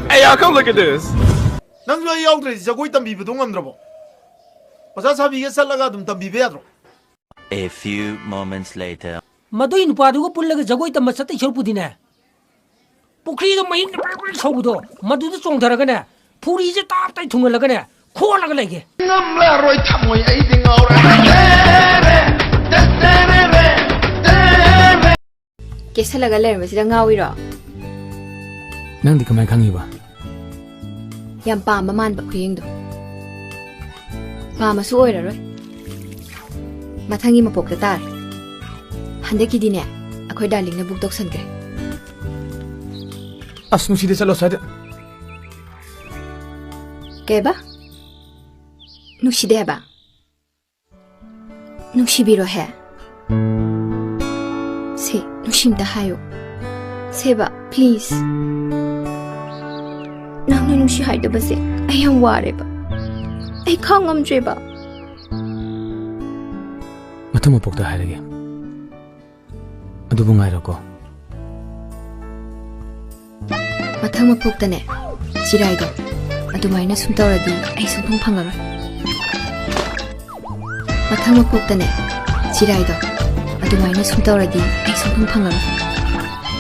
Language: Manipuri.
Hey, y'all, come look at this. Nang lo yaw tre jagoi tambi bu dong amdrabo. Pasa sabi ge salaga dum tambi be adro. A few moments later. Madoi nupa du ko pullaga jagoi tam masate chorpudine. Pukri do main saudo. Madu do chong tharaga ne. Puri je tap tai thungalaga ne. Kholaga lege. Ngamlaroi thamoi ai ding aura. Kesalaga ler masida ngawiro. Nang di kamay khangi ba? Yam pa maman ba khuyeng do. Pa masu oiraroi. Mathangi mapokta tar. Handeki dine akhoi darling na buk dok sankre. As nusi de chalo sade. Keba? Nushide ba? Nushibiro he. Se nushimta hayo. Seba, please. Nang nushi haida ba se. Ay am ware ba. Ay khangam tre ba. Mathang mapokta hairage. Adubu ngai rako. Mathang mapokta ne. Churaido. Adumai na sumtawradi ay sukfang fangngaroi. Mathang mapokta ne. Churaido. adumai na sumtawradi ay sukfang fangngaroi.